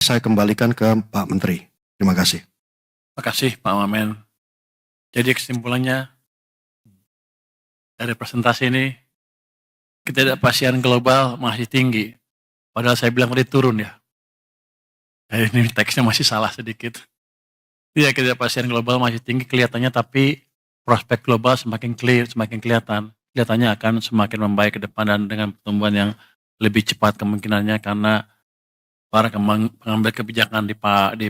Saya kembalikan ke Pak Menteri. Terima kasih. Terima kasih Pak Wamen. Jadi kesimpulannya dari presentasi ini, ketidakpastian global masih tinggi. Padahal saya bilang tadi turun ya. Ini teksnya masih salah sedikit. Iya, ketidakpastian global masih tinggi kelihatannya, tapi prospek global semakin clear, semakin kelihatan. Kelihatannya akan semakin membaik ke depan dan dengan pertumbuhan yang lebih cepat kemungkinannya karena para pengambil kebijakan di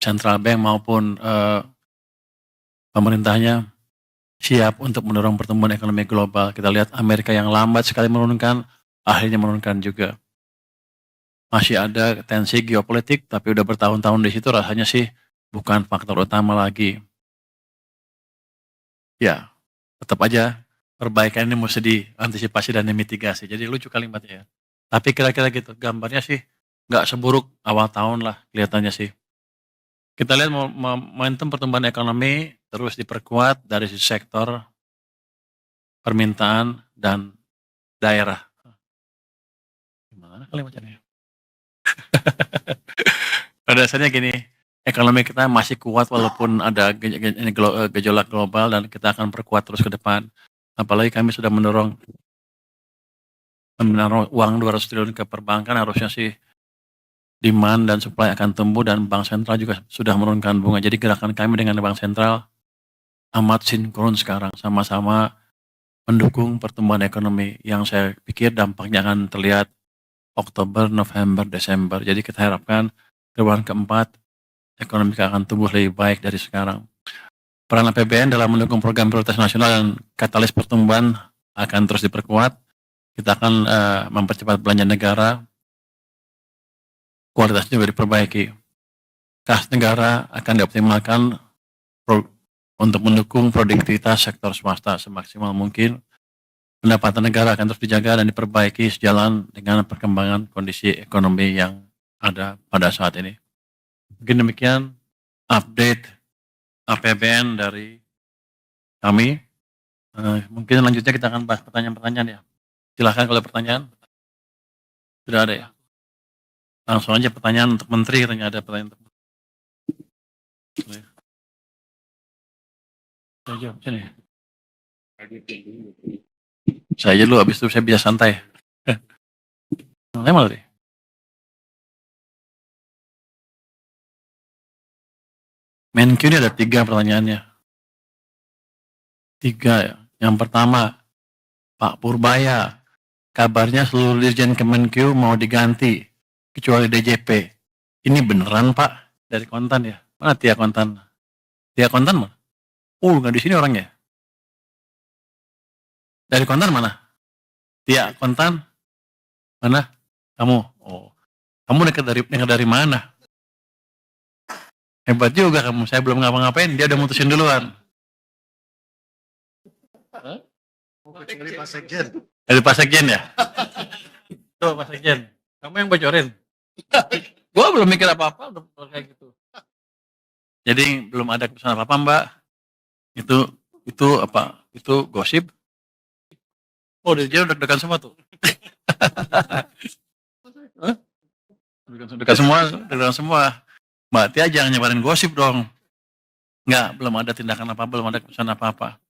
Central Bank maupun pemerintahnya siap untuk mendorong pertumbuhan ekonomi global. Kita lihat Amerika yang lambat sekali menurunkan, akhirnya menurunkan juga. Masih ada tensi geopolitik, tapi udah bertahun-tahun di situ rasanya sih bukan faktor utama lagi. Ya, tetap aja perbaikan ini mesti diantisipasi dan dimitigasi. Jadi lucu kalimatnya ya. Tapi kira-kira gitu, gambarnya sih nggak seburuk awal tahun lah kelihatannya sih. Kita lihat momentum pertumbuhan ekonomi terus diperkuat dari sisi sektor permintaan dan daerah. Gimana kalimatnya? Pada dasarnya gini, ekonomi kita masih kuat walaupun ada gejolak global dan kita akan perkuat terus ke depan. Apalagi kami sudah mendorong uang 200 triliun ke perbankan, harusnya sih demand dan supply akan tumbuh dan bank sentral juga sudah menurunkan bunga. Jadi gerakan kami dengan bank sentral amat sinkron sekarang, sama-sama mendukung pertumbuhan ekonomi yang saya pikir dampaknya akan terlihat Oktober, November, Desember. Jadi kita harapkan triwulan keempat ekonomi akan tumbuh lebih baik dari sekarang. Peran APBN dalam mendukung program prioritas nasional dan katalis pertumbuhan akan terus diperkuat. Kita akan mempercepat belanja negara, kualitasnya juga diperbaiki. Kas negara akan dioptimalkan untuk mendukung produktivitas sektor swasta semaksimal mungkin. Pendapatan negara akan terus dijaga dan diperbaiki sejalan dengan perkembangan kondisi ekonomi yang ada pada saat ini. Mungkin demikian update APBN dari kami. Mungkin selanjutnya kita akan bahas pertanyaan-pertanyaan ya. Silahkan kalau pertanyaan. Sudah ada ya? Langsung aja pertanyaan untuk Menteri, katanya ada pertanyaan untuk Menteri. Saya jawab sini. Saya aja dulu, habis itu saya bisa santai. Mana deh? Menq ini ada 3 pertanyaannya. 3 ya. Yang pertama, Pak Purbaya, kabarnya seluruh dirjen Kemenkeu mau diganti, kecuali DJP. Ini beneran Pak? Dari Kontan ya? Mana Tia Kontan? Tia Kontan mana? Nggak di sini orangnya. Dari Kontan mana? Tia Kontan? Mana? Kamu? Oh, kamu dekat dari mana? Hebat juga kamu, saya belum ngapa-ngapain, dia udah mutusin duluan. Dari Pak Sekjen. Dari Pak Sekjen ya? Tuh Pak Sekjen, kamu yang bocorin. Gua belum mikir apa-apa, udah kayak gitu. Jadi belum ada keputusan apa-apa Mbak. Itu apa? Itu gosip. Oh, dia udah dekat semua tuh. Dekat semua. Mbak Tia jangan nyebarin gosip dong. Enggak, belum ada tindakan apa, belum ada keputusan apa-apa.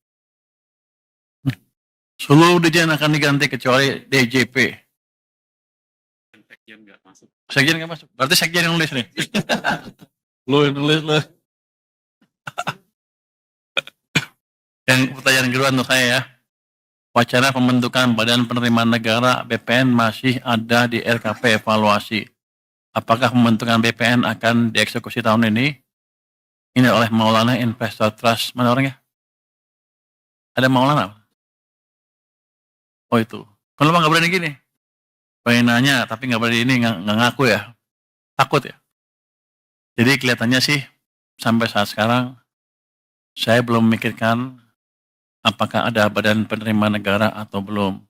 Seluruh dirjen akan diganti kecuali DJP. Sekjen nggak masuk. Berarti sekjen yang nulis nih. Lu yang nulis lu. Yang pertanyaan kedua untuk saya ya. Wacana pembentukan Badan Penerimaan Negara BPN masih ada di RKP evaluasi. Apakah pembentukan BPN akan dieksekusi tahun ini? Ini oleh Maulana Investor Trust. Mana orangnya? Ada Maulana? Oh itu. Kenapa nggak berani gini? Pengen nanya, tapi nggak berani ini, nggak ngaku ya. Takut ya. Jadi kelihatannya sih, sampai saat sekarang, saya belum memikirkan apakah ada badan penerimaan negara atau belum.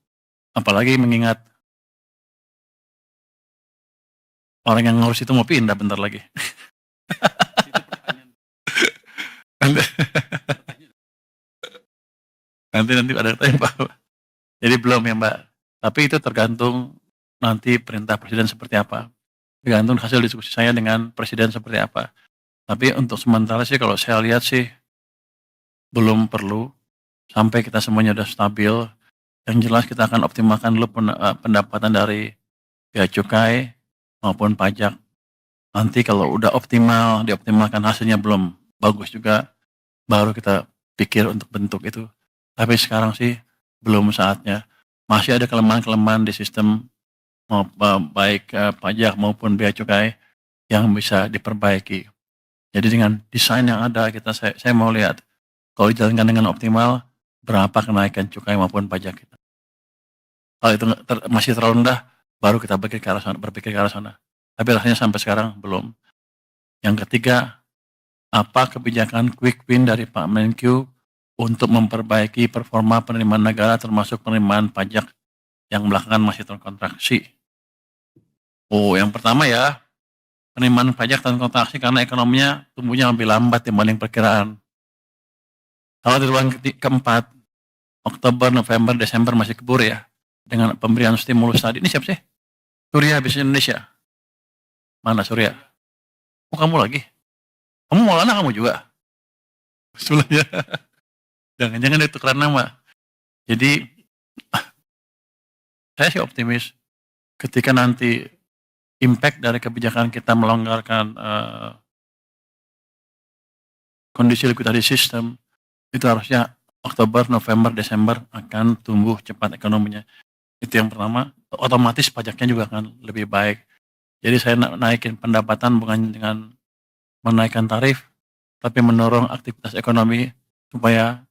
Apalagi mengingat orang yang ngurus itu mau pindah bentar lagi. Nanti ada tanya Pak. Jadi belum ya Mbak. Tapi itu tergantung nanti perintah presiden seperti apa. tergantung hasil diskusi saya dengan presiden seperti apa. Tapi untuk sementara sih kalau saya lihat sih belum perlu sampai kita semuanya udah stabil. Yang jelas kita akan optimalkan dulu pendapatan dari bea cukai maupun pajak. Nanti kalau udah optimal, dioptimalkan hasilnya belum bagus juga, baru kita pikir untuk bentuk itu. Tapi sekarang sih belum saatnya. Masih ada kelemahan-kelemahan di sistem baik pajak maupun bea cukai yang bisa diperbaiki. Jadi dengan desain yang ada saya mau lihat kalau dijalankan dengan optimal berapa kenaikan cukai maupun pajak kita. Kalau itu masih terlalu rendah, baru kita berpikir ke arah sana. Tapi rasanya sampai sekarang belum. Yang ketiga, apa kebijakan quick win dari Pak Menkyu untuk memperbaiki performa penerimaan negara termasuk penerimaan pajak yang belakangan masih terkontraksi. Oh, yang pertama ya, penerimaan pajak terkontraksi karena ekonominya tumbuhnya lebih lambat dibanding perkiraan. Kalau di triwulan keempat, Oktober, November, Desember masih kebur ya, dengan pemberian stimulus tadi. Ini siapa sih? Surya Bisnis Indonesia. Mana Surya? Oh, kamu lagi? Kamu Maulana kamu juga? Sebelumnya. Jangan-jangan itu karena nama. Jadi, saya sih optimis ketika nanti impact dari kebijakan kita melonggarkan kondisi likuidasi sistem, itu harusnya Oktober, November, Desember akan tumbuh cepat ekonominya. Itu yang pertama, otomatis pajaknya juga akan lebih baik. Jadi saya naikin pendapatan bukan dengan menaikkan tarif, tapi mendorong aktivitas ekonomi supaya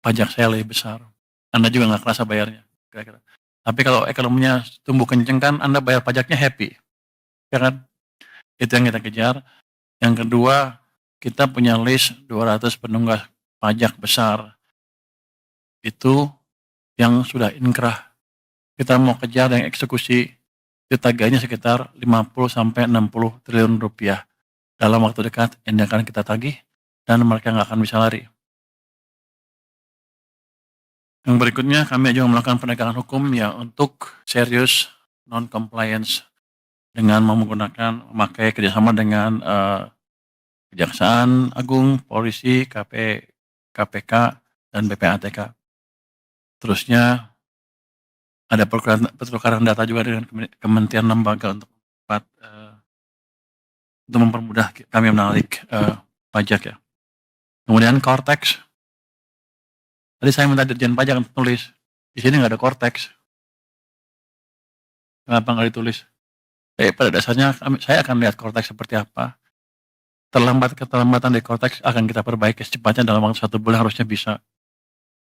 pajak saya lebih besar. Anda juga nggak kerasa bayarnya, kira-kira. Tapi kalau ekonominya tumbuh kenceng kan Anda bayar pajaknya happy, ya kan? Itu yang kita kejar. Yang kedua, kita punya list 200 penunggak pajak besar. Itu yang sudah inkrah. Kita mau kejar yang eksekusi, itu tagihannya sekitar 50-60 triliun rupiah. Dalam waktu dekat, ini akan kita tagih, dan mereka nggak akan bisa lari. Yang berikutnya, kami juga melakukan penegakan hukum ya untuk serius non-compliance dengan memakai kerjasama dengan Kejaksaan Agung, Polisi, KPK, dan BPATK. Terusnya ada pertukaran data juga dengan kementerian lembaga untuk mempermudah kami menarik pajak ya. Kemudian Cortex. Tadi saya minta Dirjen Pajak untuk tulis. Di sini nggak ada Cortex. Kenapa nggak ditulis? Pada dasarnya saya akan lihat Cortex seperti apa. Keterlambatan di Cortex akan kita perbaiki secepatnya dalam waktu 1 bulan harusnya bisa.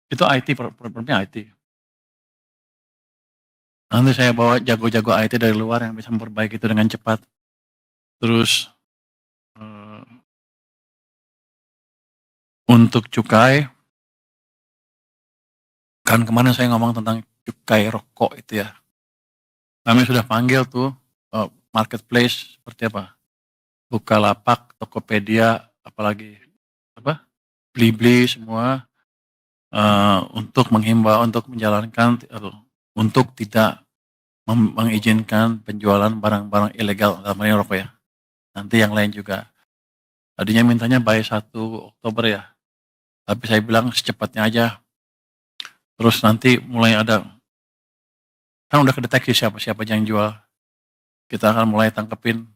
Itu IT, problemnya IT. Nanti saya bawa jago-jago IT dari luar yang bisa memperbaiki itu dengan cepat. Terus untuk cukai, kan kemarin saya ngomong tentang cukai rokok itu ya. Kami sudah panggil tuh marketplace seperti apa? Bukalapak, Tokopedia, apalagi Blibli semua untuk menghimbau untuk menjalankan untuk tidak mengizinkan penjualan barang-barang ilegal dalam hal ini rokok ya. Nanti yang lain juga. Tadinya mintanya by 1 Oktober ya. Tapi saya bilang secepatnya aja. Terus nanti mulai ada, kan udah kedeteksi siapa-siapa yang jual. Kita akan mulai tangkepin.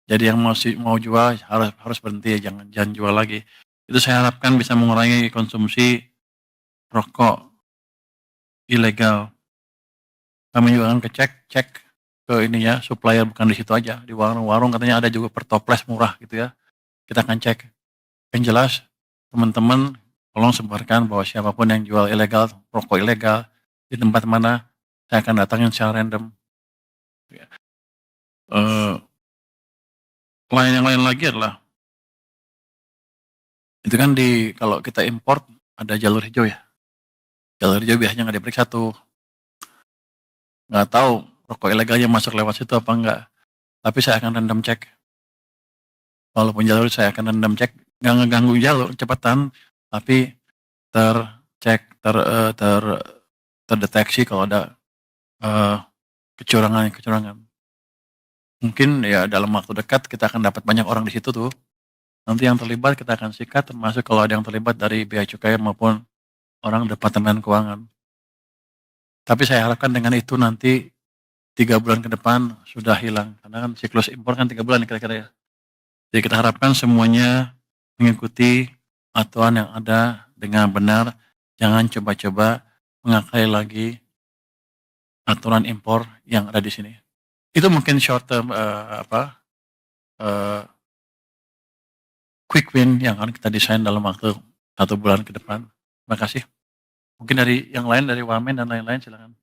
Jadi yang mau jual harus berhenti ya, jangan jual lagi. Itu saya harapkan bisa mengurangi konsumsi rokok ilegal. Kami juga akan cek ke ini ya, supplier bukan di situ aja, di warung-warung katanya ada juga per toples murah gitu ya. Kita akan cek. Yang jelas, teman-teman tolong sebarkan bahwa siapapun yang jual ilegal, rokok ilegal di tempat mana, saya akan datangin secara random. Yang lain lagi adalah itu kan kalau kita import ada jalur hijau ya. Jalur hijau biasanya nggak diperiksa tuh. Nggak tahu rokok ilegalnya masuk lewat situ apa enggak. Tapi saya akan random cek. Walaupun jalur saya akan random cek, nggak ngeganggu jalur cepatan, tapi terdeteksi kalau ada kecurangan. Mungkin ya dalam waktu dekat kita akan dapat banyak orang di situ tuh. Nanti yang terlibat kita akan sikat, termasuk kalau ada yang terlibat dari bea cukai maupun orang Departemen Keuangan. Tapi saya harapkan dengan itu nanti 3 bulan ke depan sudah hilang. Karena kan siklus impor kan 3 bulan kira-kira ya. Jadi kita harapkan semuanya mengikuti aturan yang ada dengan benar. Jangan coba-coba mengakali lagi aturan impor yang ada di sini. Itu mungkin short term eh, quick win yang akan kita desain dalam waktu 1 bulan ke depan. Terima kasih. Mungkin dari yang lain, dari Wamen dan lain-lain silakan.